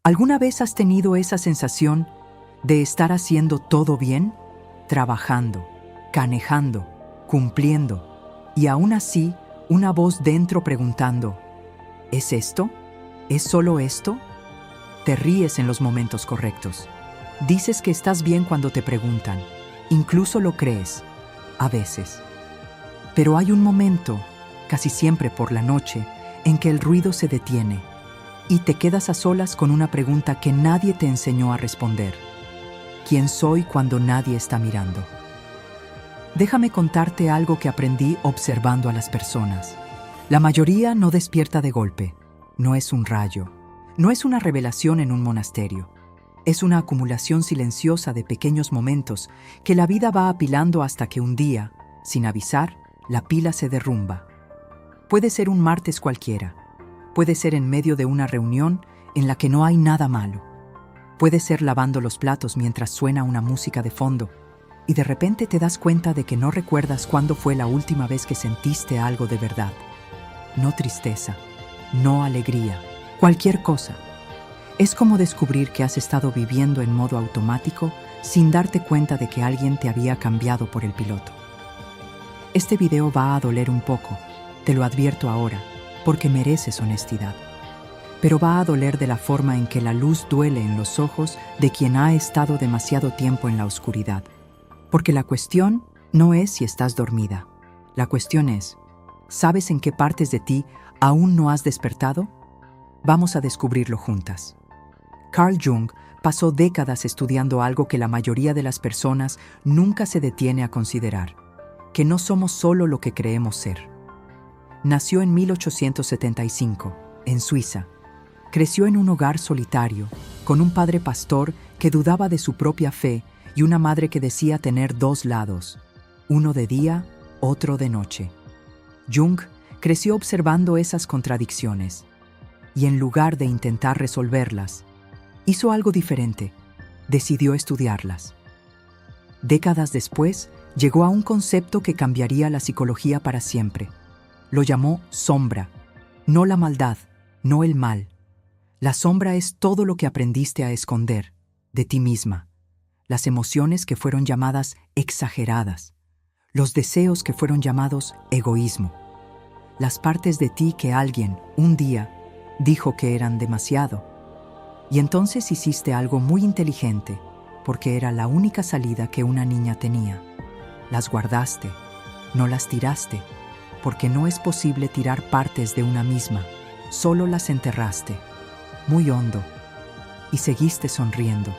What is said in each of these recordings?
¿Alguna vez has tenido esa sensación de estar haciendo todo bien? Trabajando, canejando, cumpliendo, y aún así una voz dentro preguntando, ¿es esto? ¿Es solo esto? Te ríes en los momentos correctos. Dices que estás bien cuando te preguntan. Incluso lo crees, a veces. Pero hay un momento, casi siempre por la noche, en que el ruido se detiene y te quedas a solas con una pregunta que nadie te enseñó a responder. ¿Quién soy cuando nadie está mirando? Déjame contarte algo que aprendí observando a las personas. La mayoría no despierta de golpe. No es un rayo. No es una revelación en un monasterio. Es una acumulación silenciosa de pequeños momentos que la vida va apilando hasta que un día, sin avisar, la pila se derrumba. Puede ser un martes cualquiera. Puede ser en medio de una reunión en la que no hay nada malo. Puede ser lavando los platos mientras suena una música de fondo y de repente te das cuenta de que no recuerdas cuándo fue la última vez que sentiste algo de verdad. No tristeza, no alegría, cualquier cosa. Es como descubrir que has estado viviendo en modo automático sin darte cuenta de que alguien te había cambiado por el piloto. Este video va a doler un poco, te lo advierto ahora, porque mereces honestidad. Pero va a doler de la forma en que la luz duele en los ojos de quien ha estado demasiado tiempo en la oscuridad. Porque la cuestión no es si estás dormida. La cuestión es, ¿sabes en qué partes de ti aún no has despertado? Vamos a descubrirlo juntas. Carl Jung pasó décadas estudiando algo que la mayoría de las personas nunca se detiene a considerar, que no somos solo lo que creemos ser. Nació en 1875, en Suiza. Creció en un hogar solitario, con un padre pastor que dudaba de su propia fe y una madre que decía tener dos lados, uno de día, otro de noche. Jung creció observando esas contradicciones y en lugar de intentar resolverlas, hizo algo diferente, decidió estudiarlas. Décadas después, llegó a un concepto que cambiaría la psicología para siempre. Lo llamó sombra, no la maldad, no el mal. La sombra es todo lo que aprendiste a esconder de ti misma, las emociones que fueron llamadas exageradas, los deseos que fueron llamados egoísmo, las partes de ti que alguien, un día, dijo que eran demasiado. Y entonces hiciste algo muy inteligente, porque era la única salida que una niña tenía. Las guardaste, no las tiraste, porque no es posible tirar partes de una misma, solo las enterraste, muy hondo, y seguiste sonriendo.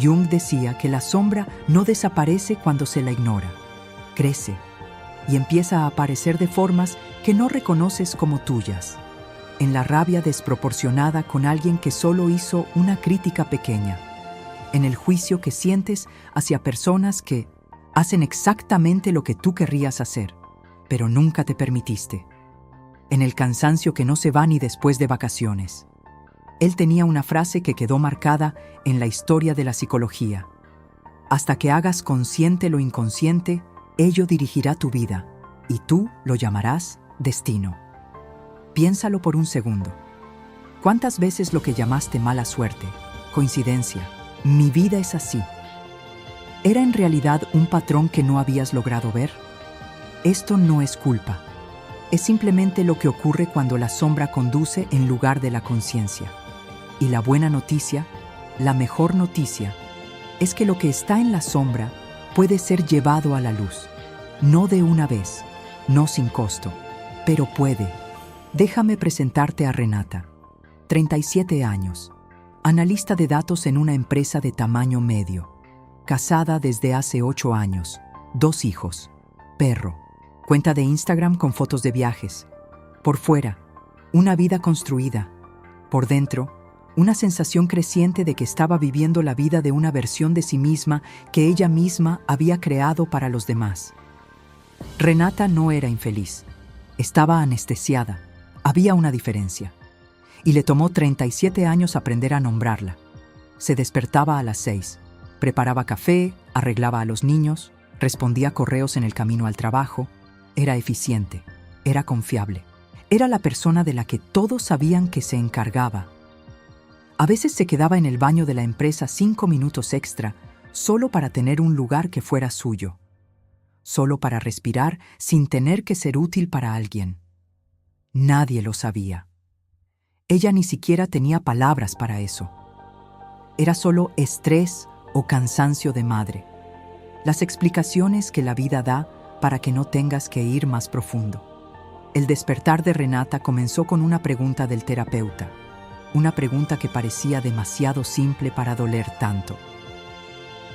Jung decía que la sombra no desaparece cuando se la ignora, crece, y empieza a aparecer de formas que no reconoces como tuyas, en la rabia desproporcionada con alguien que solo hizo una crítica pequeña, en el juicio que sientes hacia personas que hacen exactamente lo que tú querrías hacer, pero nunca te permitiste. En el cansancio que no se va ni después de vacaciones. Él tenía una frase que quedó marcada en la historia de la psicología. Hasta que hagas consciente lo inconsciente, ello dirigirá tu vida, y tú lo llamarás destino. Piénsalo por un segundo. ¿Cuántas veces lo que llamaste mala suerte, coincidencia, mi vida es así, era en realidad un patrón que no habías logrado ver? Esto no es culpa. Es simplemente lo que ocurre cuando la sombra conduce en lugar de la conciencia. Y la buena noticia, la mejor noticia, es que lo que está en la sombra puede ser llevado a la luz. No de una vez, no sin costo, pero puede. Déjame presentarte a Renata, 37 años, analista de datos en una empresa de tamaño medio, casada desde hace 8 años, 2 hijos, perro. Cuenta de Instagram con fotos de viajes. Por fuera, una vida construida. Por dentro, una sensación creciente de que estaba viviendo la vida de una versión de sí misma que ella misma había creado para los demás. Renata no era infeliz. Estaba anestesiada. Había una diferencia. Y le tomó 37 años aprender a nombrarla. Se despertaba a las 6. Preparaba café, arreglaba a los niños, respondía correos en el camino al trabajo. Era eficiente, era confiable, era la persona de la que todos sabían que se encargaba. A veces se quedaba en el baño de la empresa 5 minutos extra solo para tener un lugar que fuera suyo, solo para respirar sin tener que ser útil para alguien. Nadie lo sabía. Ella ni siquiera tenía palabras para eso. Era solo estrés o cansancio de madre. Las explicaciones que la vida da para que no tengas que ir más profundo. El despertar de Renata comenzó con una pregunta del terapeuta. Una pregunta que parecía demasiado simple para doler tanto.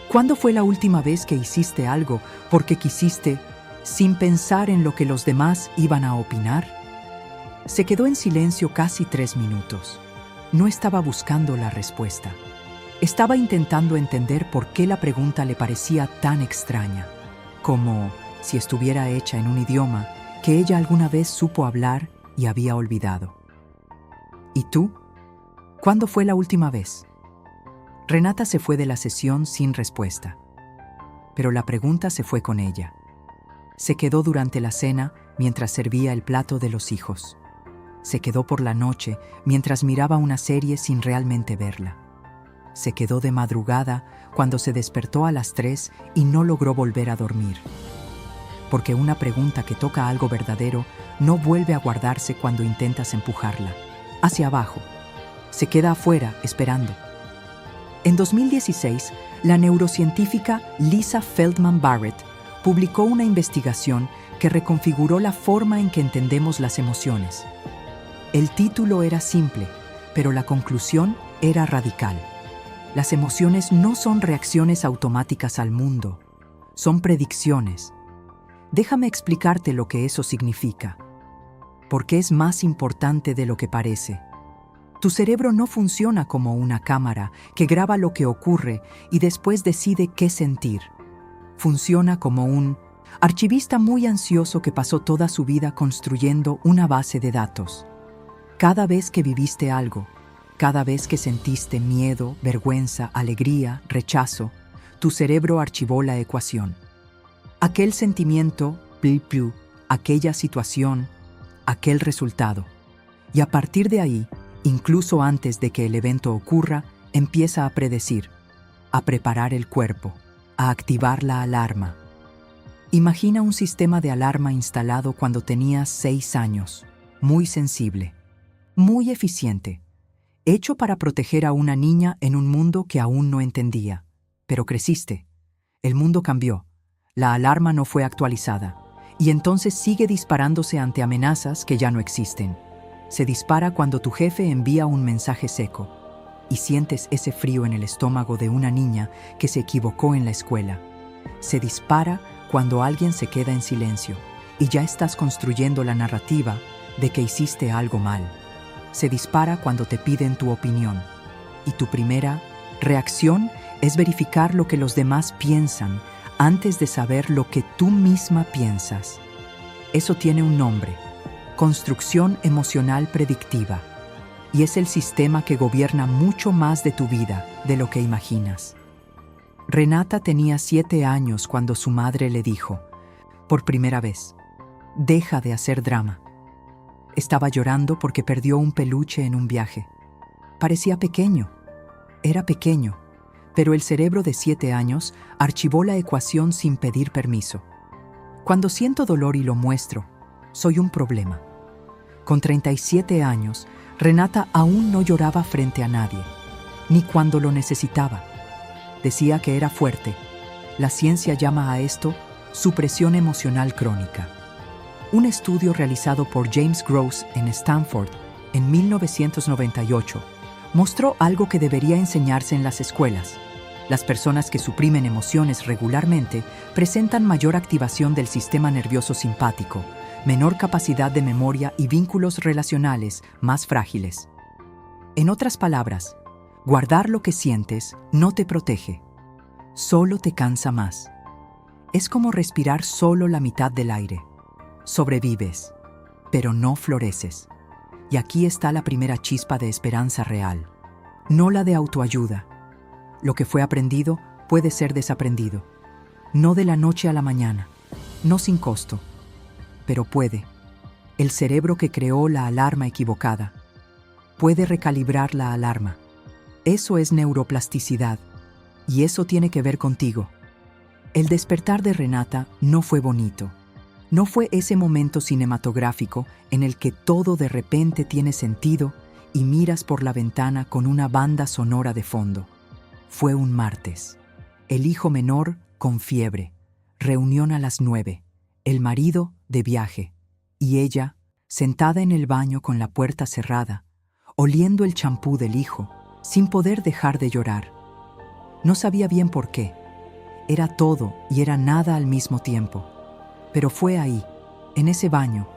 ¿Cuándo fue la última vez que hiciste algo porque quisiste, sin pensar en lo que los demás iban a opinar? Se quedó en silencio casi 3 minutos. No estaba buscando la respuesta. Estaba intentando entender por qué la pregunta le parecía tan extraña, como si estuviera hecha en un idioma que ella alguna vez supo hablar y había olvidado. ¿Y tú? ¿Cuándo fue la última vez? Renata se fue de la sesión sin respuesta, pero la pregunta se fue con ella. Se quedó durante la cena mientras servía el plato de los hijos. Se quedó por la noche mientras miraba una serie sin realmente verla. Se quedó de madrugada cuando se despertó a las 3 y no logró volver a dormir. Porque una pregunta que toca algo verdadero no vuelve a guardarse cuando intentas empujarla hacia abajo. Se queda afuera esperando. En 2016, la neurocientífica Lisa Feldman Barrett publicó una investigación que reconfiguró la forma en que entendemos las emociones. El título era simple, pero la conclusión era radical. Las emociones no son reacciones automáticas al mundo, son predicciones. Déjame explicarte lo que eso significa, porque es más importante de lo que parece. Tu cerebro no funciona como una cámara que graba lo que ocurre y después decide qué sentir. Funciona como un archivista muy ansioso que pasó toda su vida construyendo una base de datos. Cada vez que viviste algo, cada vez que sentiste miedo, vergüenza, alegría, rechazo, tu cerebro archivó la ecuación. Aquel sentimiento, aquella situación, aquel resultado. Y a partir de ahí, incluso antes de que el evento ocurra, empieza a predecir, a preparar el cuerpo, a activar la alarma. Imagina un sistema de alarma instalado cuando tenías 6 años, muy sensible, muy eficiente, hecho para proteger a una niña en un mundo que aún no entendía. Pero creciste. El mundo cambió. La alarma no fue actualizada. Y entonces sigue disparándose ante amenazas que ya no existen. Se dispara cuando tu jefe envía un mensaje seco. Y sientes ese frío en el estómago de una niña que se equivocó en la escuela. Se dispara cuando alguien se queda en silencio. Y ya estás construyendo la narrativa de que hiciste algo mal. Se dispara cuando te piden tu opinión. Y tu primera reacción es verificar lo que los demás piensan antes de saber lo que tú misma piensas. Eso tiene un nombre: construcción emocional predictiva. Y es el sistema que gobierna mucho más de tu vida de lo que imaginas. Renata tenía 7 años cuando su madre le dijo, por primera vez, deja de hacer drama. Estaba llorando porque perdió un peluche en un viaje. Parecía pequeño. Era pequeño, pero el cerebro de 7 años archivó la ecuación sin pedir permiso. Cuando siento dolor y lo muestro, soy un problema. Con 37 años, Renata aún no lloraba frente a nadie, ni cuando lo necesitaba. Decía que era fuerte. La ciencia llama a esto supresión emocional crónica. Un estudio realizado por James Gross en Stanford en 1998 mostró algo que debería enseñarse en las escuelas. Las personas que suprimen emociones regularmente presentan mayor activación del sistema nervioso simpático, menor capacidad de memoria y vínculos relacionales más frágiles. En otras palabras, guardar lo que sientes no te protege, solo te cansa más. Es como respirar solo la mitad del aire. Sobrevives, pero no floreces. Y aquí está la primera chispa de esperanza real, no la de autoayuda. Lo que fue aprendido puede ser desaprendido, no de la noche a la mañana, no sin costo, pero puede. El cerebro que creó la alarma equivocada puede recalibrar la alarma, Eso es neuroplasticidad, y eso tiene que ver contigo. El despertar de Renata no fue bonito. No fue ese momento cinematográfico en el que todo de repente tiene sentido y miras por la ventana con una banda sonora de fondo. Fue un martes. El hijo menor con fiebre. Reunión a las 9. El marido de viaje. Y ella, sentada en el baño con la puerta cerrada, oliendo el champú del hijo, sin poder dejar de llorar. No sabía bien por qué. Era todo y era nada al mismo tiempo. Pero fue ahí, en ese baño,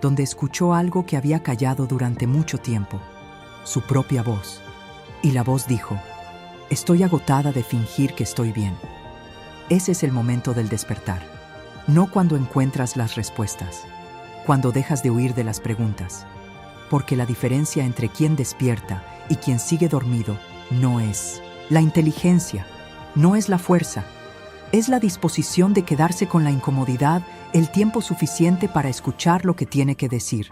donde escuchó algo que había callado durante mucho tiempo, su propia voz. Y la voz dijo: «Estoy agotada de fingir que estoy bien». Ese es el momento del despertar. No cuando encuentras las respuestas, cuando dejas de huir de las preguntas. Porque la diferencia entre quien despierta y quien sigue dormido no es la inteligencia, no es la fuerza, es la disposición de quedarse con la incomodidad el tiempo suficiente para escuchar lo que tiene que decir.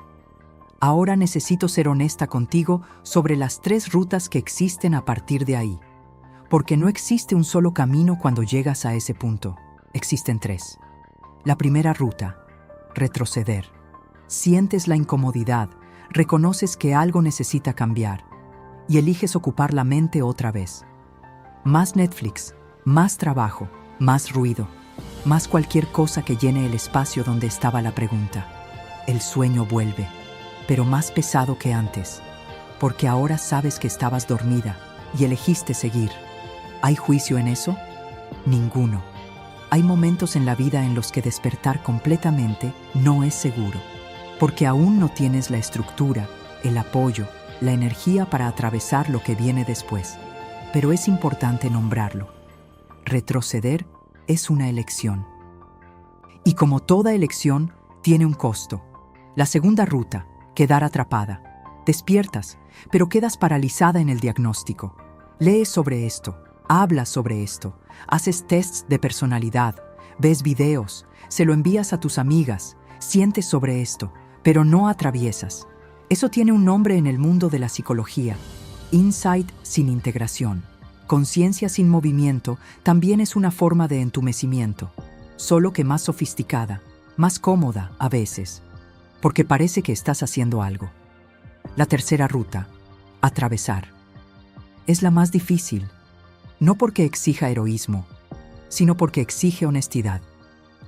Ahora necesito ser honesta contigo sobre las 3 rutas que existen a partir de ahí. Porque no existe un solo camino cuando llegas a ese punto. Existen 3. La primera ruta: retroceder. Sientes la incomodidad, reconoces que algo necesita cambiar y eliges ocupar la mente otra vez. Más Netflix, más trabajo, más ruido, más cualquier cosa que llene el espacio donde estaba la pregunta. El sueño vuelve, pero más pesado que antes, porque ahora sabes que estabas dormida y elegiste seguir. ¿Hay juicio en eso? Ninguno. Hay momentos en la vida en los que despertar completamente no es seguro, porque aún no tienes la estructura, el apoyo, la energía para atravesar lo que viene después. Pero es importante nombrarlo. Retroceder es una elección. Y como toda elección, tiene un costo. La segunda ruta: quedar atrapada. Despiertas, pero quedas paralizada en el diagnóstico. Lees sobre esto, hablas sobre esto, haces tests de personalidad, ves videos, se lo envías a tus amigas, sientes sobre esto, pero no atraviesas. Eso tiene un nombre en el mundo de la psicología: insight sin integración. Conciencia sin movimiento también es una forma de entumecimiento, solo que más sofisticada, más cómoda a veces, porque parece que estás haciendo algo. La tercera ruta: atravesar. Es la más difícil, no porque exija heroísmo, sino porque exige honestidad,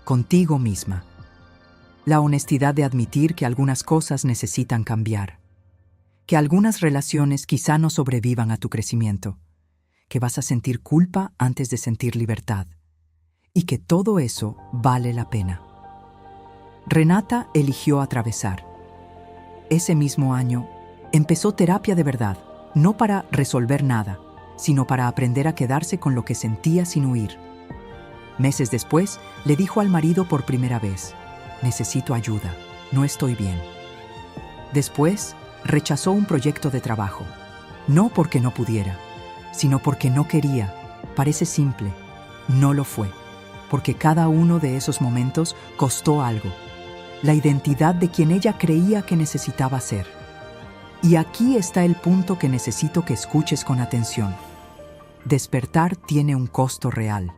contigo misma. La honestidad de admitir que algunas cosas necesitan cambiar, que algunas relaciones quizá no sobrevivan a tu crecimiento, que vas a sentir culpa antes de sentir libertad, y que todo eso vale la pena. Renata eligió atravesar. Ese mismo año, empezó terapia de verdad, no para resolver nada, sino para aprender a quedarse con lo que sentía sin huir. Meses después, le dijo al marido por primera vez: «Necesito ayuda, no estoy bien». Después, rechazó un proyecto de trabajo, no porque no pudiera, sino porque no quería. Parece simple, no lo fue, porque cada uno de esos momentos costó algo, la identidad de quien ella creía que necesitaba ser. Y aquí está el punto que necesito que escuches con atención. Despertar tiene un costo real.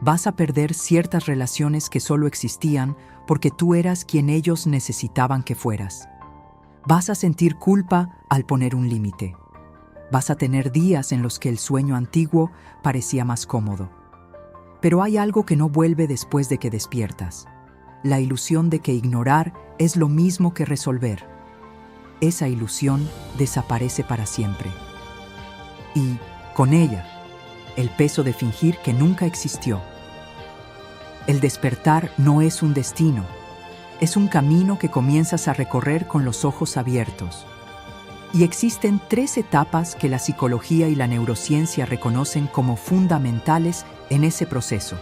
Vas a perder ciertas relaciones que solo existían porque tú eras quien ellos necesitaban que fueras. Vas a sentir culpa al poner un límite. Vas a tener días en los que el sueño antiguo parecía más cómodo. Pero hay algo que no vuelve después de que despiertas: la ilusión de que ignorar es lo mismo que resolver. Esa ilusión desaparece para siempre. Y, con ella, el peso de fingir que nunca existió. El despertar no es un destino, es un camino que comienzas a recorrer con los ojos abiertos. Y existen 3 etapas que la psicología y la neurociencia reconocen como fundamentales en ese proceso.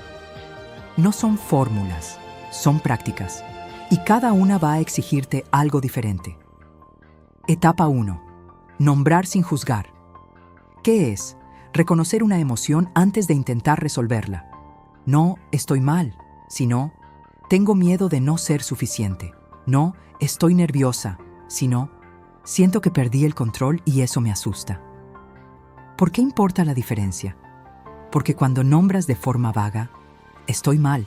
No son fórmulas, son prácticas, y cada una va a exigirte algo diferente. Etapa 1. Nombrar sin juzgar. ¿Qué es? Reconocer una emoción antes de intentar resolverla. No, estoy mal, sino, tengo miedo de no ser suficiente. No, estoy nerviosa, sino, siento que perdí el control y eso me asusta. ¿Por qué importa la diferencia? Porque cuando nombras de forma vaga, estoy mal,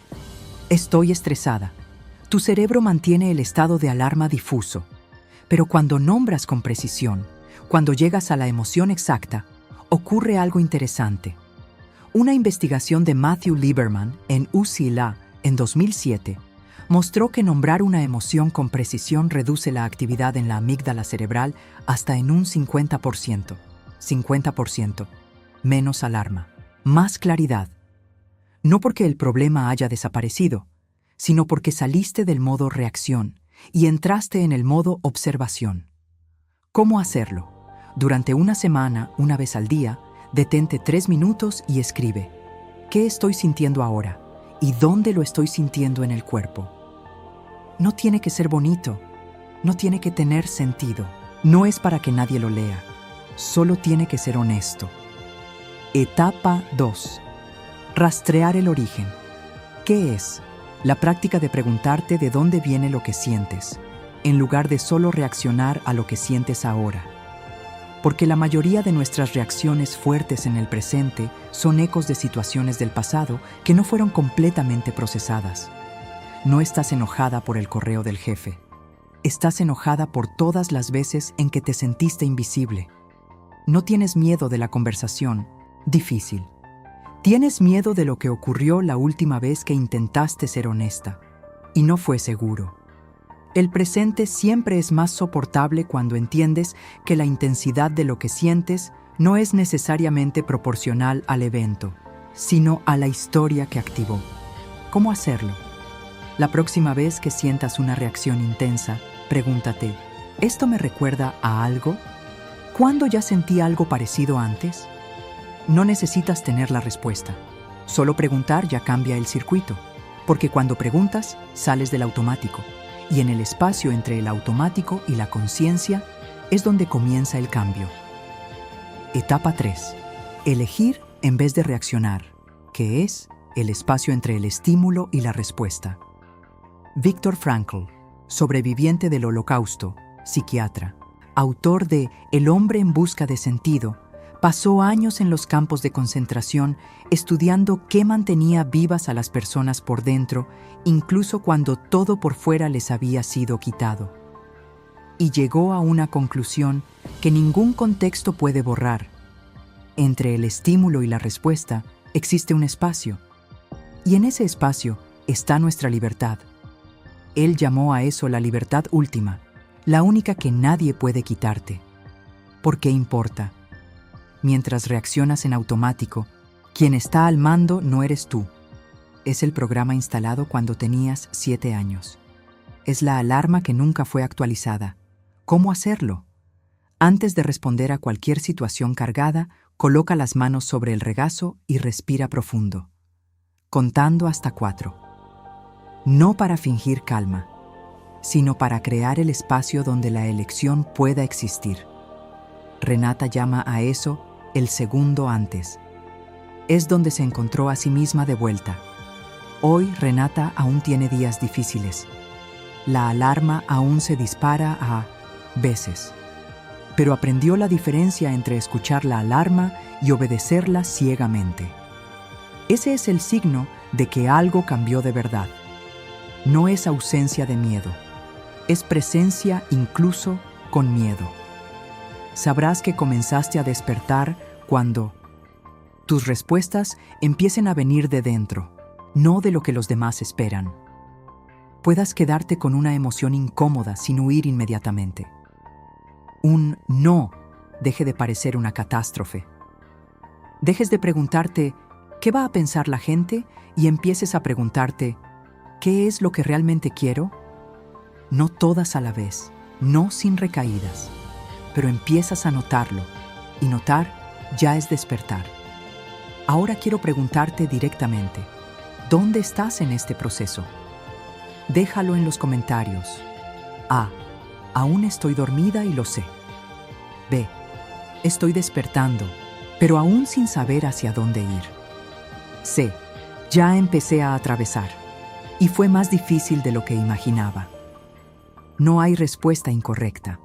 estoy estresada, tu cerebro mantiene el estado de alarma difuso. Pero cuando nombras con precisión, cuando llegas a la emoción exacta, ocurre algo interesante. Una investigación de Matthew Lieberman en UCLA en 2007 mostró que nombrar una emoción con precisión reduce la actividad en la amígdala cerebral hasta en un 50%. 50%. Menos alarma. Más claridad. No porque el problema haya desaparecido, sino porque saliste del modo reacción y entraste en el modo observación. ¿Cómo hacerlo? Durante una semana, una vez al día, detente 3 minutos y escribe: ¿qué estoy sintiendo ahora? ¿Y dónde lo estoy sintiendo en el cuerpo? No tiene que ser bonito, no tiene que tener sentido, no es para que nadie lo lea, solo tiene que ser honesto. Etapa 2. Rastrear el origen. ¿Qué es? La práctica de preguntarte de dónde viene lo que sientes, en lugar de solo reaccionar a lo que sientes ahora. Porque la mayoría de nuestras reacciones fuertes en el presente son ecos de situaciones del pasado que no fueron completamente procesadas. No estás enojada por el correo del jefe. Estás enojada por todas las veces en que te sentiste invisible. No tienes miedo de la conversación difícil. Tienes miedo de lo que ocurrió la última vez que intentaste ser honesta, y no fue seguro. El presente siempre es más soportable cuando entiendes que la intensidad de lo que sientes no es necesariamente proporcional al evento, sino a la historia que activó. ¿Cómo hacerlo? La próxima vez que sientas una reacción intensa, pregúntate: ¿esto me recuerda a algo? ¿Cuándo ya sentí algo parecido antes? No necesitas tener la respuesta. Solo preguntar ya cambia el circuito, porque cuando preguntas, sales del automático, y en el espacio entre el automático y la conciencia es donde comienza el cambio. Etapa 3. Elegir en vez de reaccionar, que es el espacio entre el estímulo y la respuesta. Viktor Frankl, sobreviviente del Holocausto, psiquiatra, autor de El hombre en busca de sentido, pasó años en los campos de concentración estudiando qué mantenía vivas a las personas por dentro, incluso cuando todo por fuera les había sido quitado. Y llegó a una conclusión que ningún contexto puede borrar. Entre el estímulo y la respuesta existe un espacio, y en ese espacio está nuestra libertad. Él llamó a eso la libertad última, la única que nadie puede quitarte. ¿Por qué importa? Mientras reaccionas en automático, quien está al mando no eres tú. Es el programa instalado cuando tenías 7 años. Es la alarma que nunca fue actualizada. ¿Cómo hacerlo? Antes de responder a cualquier situación cargada, coloca las manos sobre el regazo y respira profundo, contando hasta 4. No para fingir calma, sino para crear el espacio donde la elección pueda existir. Renata llama a eso el segundo antes. Es donde se encontró a sí misma de vuelta. Hoy Renata aún tiene días difíciles. La alarma aún se dispara a veces. Pero aprendió la diferencia entre escuchar la alarma y obedecerla ciegamente. Ese es el signo de que algo cambió de verdad. No es ausencia de miedo. Es presencia incluso con miedo. Sabrás que comenzaste a despertar cuando tus respuestas empiecen a venir de dentro, no de lo que los demás esperan. Puedas quedarte con una emoción incómoda sin huir inmediatamente. Un no deje de parecer una catástrofe. Dejes de preguntarte ¿qué va a pensar la gente? Y empieces a preguntarte ¿qué es lo que realmente quiero? No todas a la vez, no sin recaídas. Pero empiezas a notarlo, y notar ya es despertar. Ahora quiero preguntarte directamente, ¿dónde estás en este proceso? Déjalo en los comentarios. A. Aún estoy dormida y lo sé. B. Estoy despertando, pero aún sin saber hacia dónde ir. C. Ya empecé a atravesar, y fue más difícil de lo que imaginaba. No hay respuesta incorrecta.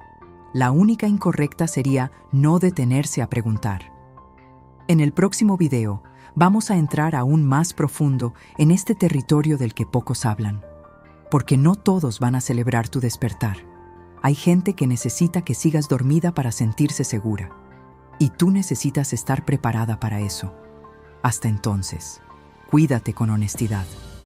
La única incorrecta sería no detenerse a preguntar. En el próximo video, vamos a entrar aún más profundo en este territorio del que pocos hablan. Porque no todos van a celebrar tu despertar. Hay gente que necesita que sigas dormida para sentirse segura. Y tú necesitas estar preparada para eso. Hasta entonces, cuídate con honestidad.